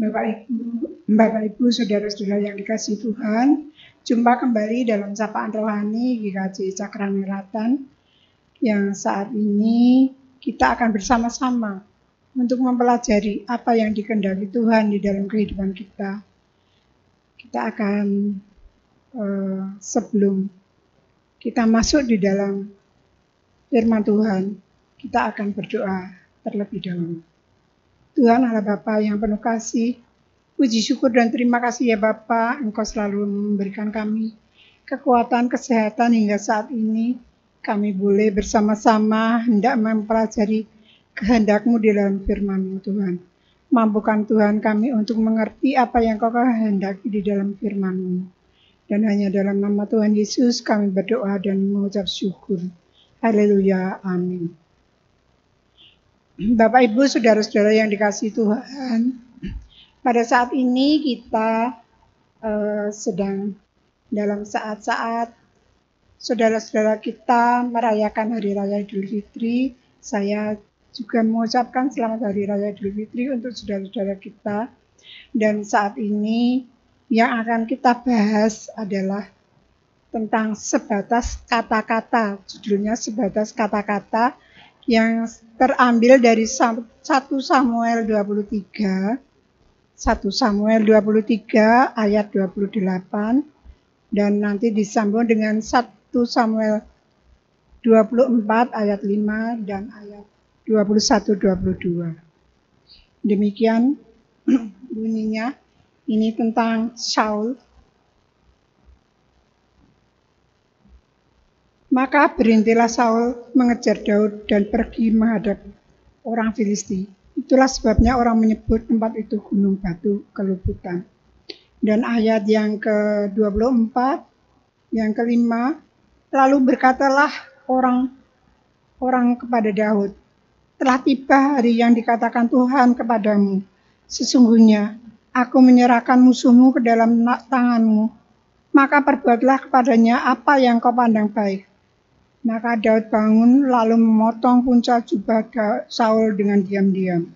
Bapak Ibu, saudara-saudara yang dikasihi Tuhan, jumpa kembali dalam Sapaan Rohani GKJ Cakraniratan yang saat ini kita akan bersama-sama untuk mempelajari apa yang dikehendaki Tuhan di dalam kehidupan kita. Kita akan sebelum kita masuk di dalam firman Tuhan, kita akan berdoa terlebih dahulu. Tuhan Allah Bapa yang penuh kasih, puji syukur dan terima kasih ya Bapa, Engkau selalu memberikan kami kekuatan, kesehatan hingga saat ini. Kami boleh bersama-sama hendak mempelajari kehendak-Mu di dalam firman-Mu Tuhan. Mampukan Tuhan kami untuk mengerti apa yang Kau kehendaki di dalam firman-Mu. Dan hanya dalam nama Tuhan Yesus kami berdoa dan mengucap syukur. Haleluya, amin. Bapak Ibu, saudara-saudara yang dikasihi Tuhan, pada saat ini kita sedang dalam saat-saat saudara-saudara kita merayakan Hari Raya Idul Fitri. Saya juga mengucapkan selamat Hari Raya Idul Fitri untuk saudara-saudara kita. Dan saat ini yang akan kita bahas adalah tentang sebatas kata-kata. Judulnya sebatas kata-kata yang terambil dari 1 Samuel 23. 1 Samuel 23 ayat 28 dan nanti disambung dengan 1 Samuel 24 ayat 5 dan ayat 21-22. Demikian bunyinya. Ini tentang Saul. Maka berhentilah Saul mengejar Daud dan pergi menghadap orang Filisti. Itulah sebabnya orang menyebut tempat itu Gunung Batu Keluputan. Dan ayat yang ke-24, yang kelima, lalu berkatalah orang kepada Daud, telah tiba hari yang dikatakan Tuhan kepadamu. Sesungguhnya aku menyerahkan musuhmu ke dalam tanganmu, maka perbuatlah kepadanya apa yang kau pandang baik. Maka Daud bangun lalu memotong punca jubah Saul dengan diam-diam.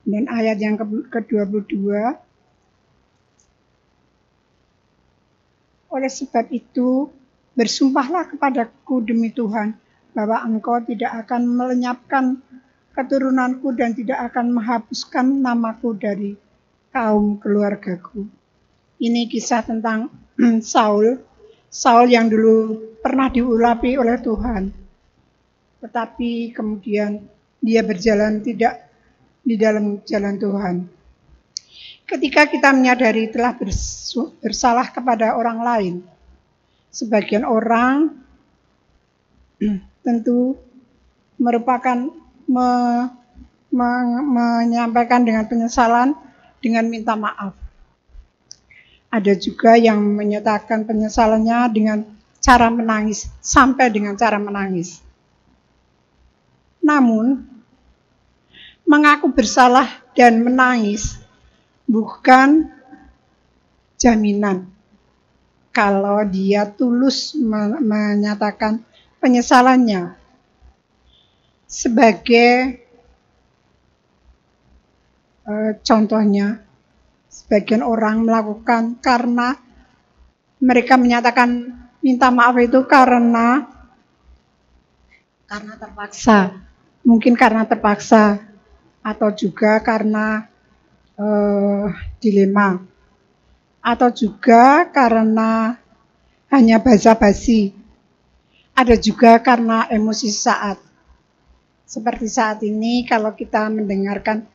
Dan ayat yang ke-22, oleh sebab itu bersumpahlah kepadaku demi Tuhan bahwa engkau tidak akan melenyapkan keturunanku dan tidak akan menghapuskan namaku dari kaum keluargaku. Ini kisah tentang Saul yang dulu pernah diurapi oleh Tuhan, tetapi kemudian dia berjalan tidak di dalam jalan Tuhan. Ketika kita menyadari telah bersalah kepada orang lain, sebagian orang tentu merupakan menyampaikan dengan penyesalan dengan minta maaf. Ada juga yang menyatakan penyesalannya dengan cara menangis, sampai dengan cara menangis. Namun, mengaku bersalah dan menangis bukan jaminan kalau dia tulus menyatakan penyesalannya. Sebagai contohnya, sebagian orang melakukan karena mereka menyatakan minta maaf itu karena terpaksa. Mungkin karena terpaksa atau juga karena dilema. Atau juga karena hanya basa-basi. Ada juga karena emosi saat. Seperti saat ini kalau kita mendengarkan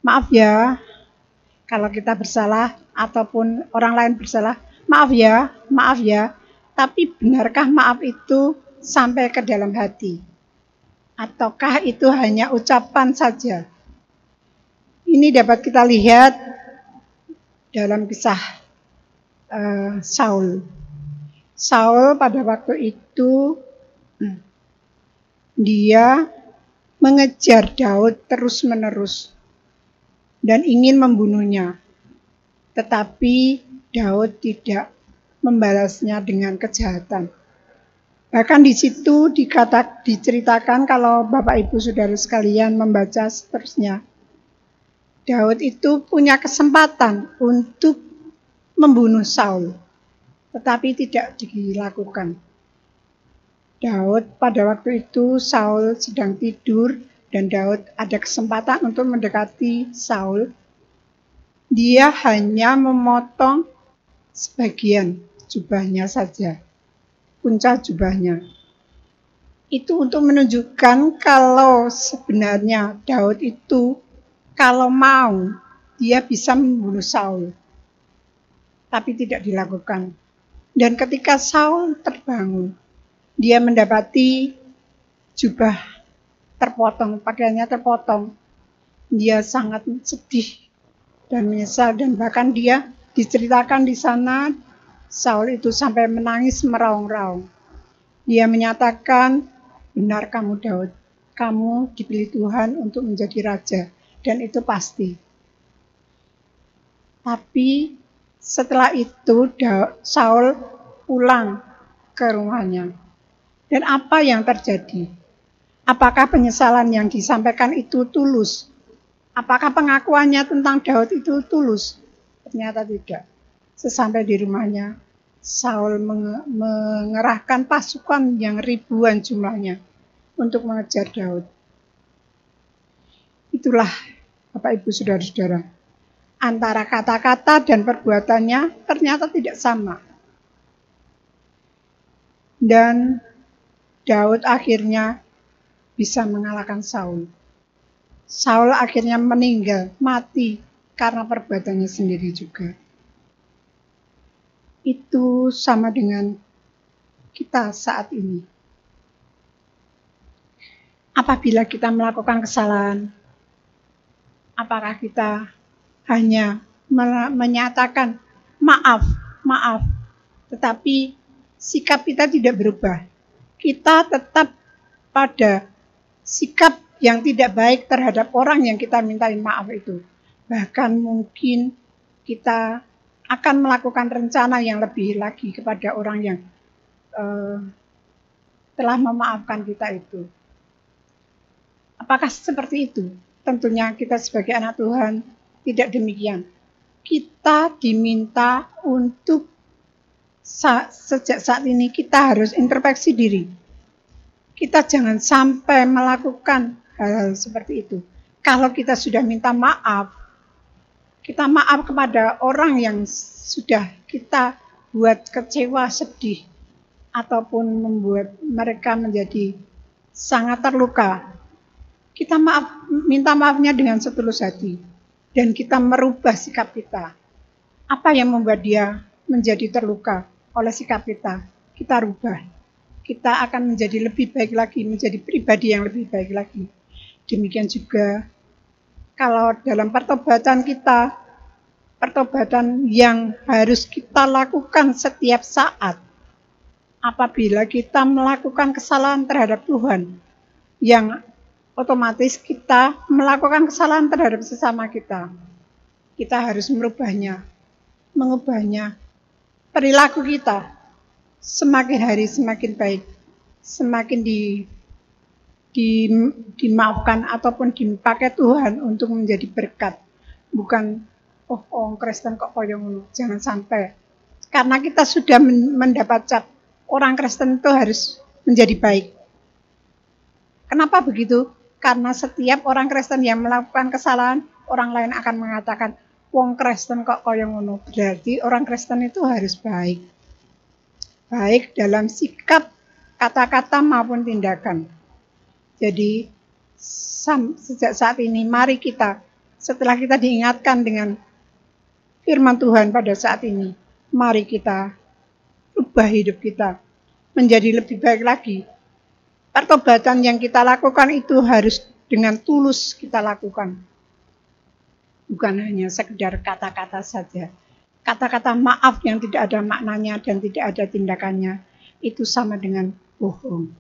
maaf ya, kalau kita bersalah ataupun orang lain bersalah, maaf ya, tapi benarkah maaf itu sampai ke dalam hati? Ataukah itu hanya ucapan saja? Ini dapat kita lihat dalam kisah Saul. Saul pada waktu itu dia mengejar Daud terus-menerus dan ingin membunuhnya. Tetapi Daud tidak membalasnya dengan kejahatan. Bahkan di situ diceritakan kalau Bapak Ibu Saudara sekalian membaca seterusnya. Daud itu punya kesempatan untuk membunuh Saul, tetapi tidak dilakukan. Daud pada waktu itu Saul sedang tidur dan Daud ada kesempatan untuk mendekati Saul. Dia hanya memotong sebagian jubahnya saja, punca jubahnya. Itu untuk menunjukkan kalau sebenarnya Daud itu kalau mau dia bisa membunuh Saul. Tapi tidak dilakukan. Dan ketika Saul terbangun, dia mendapati jubah terpotong, pakaiannya terpotong. Dia sangat sedih dan menyesal, dan bahkan dia diceritakan di sana Saul itu sampai menangis meraung-raung. Dia menyatakan, benar kamu Daud, kamu dipilih Tuhan untuk menjadi raja, dan itu pasti. Tapi setelah itu Saul pulang ke rumahnya. Dan apa yang terjadi? Apakah penyesalan yang disampaikan itu tulus? Apakah pengakuannya tentang Daud itu tulus? Ternyata tidak. Sesampai di rumahnya, Saul mengerahkan pasukan yang ribuan jumlahnya untuk mengejar Daud. Itulah Bapak Ibu Saudara-saudara, antara kata-kata dan perbuatannya ternyata tidak sama. Dan Daud akhirnya bisa mengalahkan Saul. Saul akhirnya meninggal, mati karena perbuatannya sendiri juga. Itu sama dengan kita saat ini. Apabila kita melakukan kesalahan, apakah kita hanya menyatakan maaf, tetapi sikap kita tidak berubah. Kita tetap pada sikap yang tidak baik terhadap orang yang kita mintain maaf itu. Bahkan mungkin kita akan melakukan rencana yang lebih lagi kepada orang yang telah memaafkan kita itu. Apakah seperti itu? Tentunya kita sebagai anak Tuhan tidak demikian. Kita diminta untuk sejak saat ini kita harus introspeksi diri. Kita jangan sampai melakukan hal-hal seperti itu. Kalau kita sudah minta maaf, kita maaf kepada orang yang sudah kita buat kecewa, sedih, ataupun membuat mereka menjadi sangat terluka. Kita minta maafnya dengan setulus hati. Dan kita merubah sikap kita. Apa yang membuat dia menjadi terluka oleh sikap kita? Kita rubah. Kita akan menjadi lebih baik lagi, menjadi pribadi yang lebih baik lagi. Demikian juga kalau dalam pertobatan kita, pertobatan yang harus kita lakukan setiap saat. Apabila kita melakukan kesalahan terhadap Tuhan, yang otomatis kita melakukan kesalahan terhadap sesama kita. Kita harus merubahnya, mengubahnya. Perilaku kita semakin hari semakin baik, semakin dimaafkan ataupun dipakai Tuhan untuk menjadi berkat. Bukan, orang Kristen kok koyo ngono. Jangan sampai. Karena kita sudah mendapat cap, orang Kristen itu harus menjadi baik. Kenapa begitu? Karena setiap orang Kristen yang melakukan kesalahan, orang lain akan mengatakan, wong Kristen kok koyo ngono. Berarti orang Kristen itu harus baik. Baik dalam sikap, kata-kata maupun tindakan. Jadi sejak saat ini mari kita, setelah kita diingatkan dengan firman Tuhan pada saat ini, mari kita ubah hidup kita menjadi lebih baik lagi. Pertobatan yang kita lakukan itu harus dengan tulus kita lakukan. Bukan hanya sekedar kata-kata saja. Kata-kata maaf yang tidak ada maknanya dan tidak ada tindakannya, itu sama dengan bohong.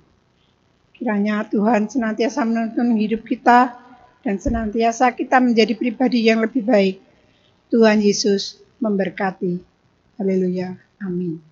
Kiranya Tuhan senantiasa menuntun hidup kita dan senantiasa kita menjadi pribadi yang lebih baik. Tuhan Yesus memberkati. Haleluya. Amin.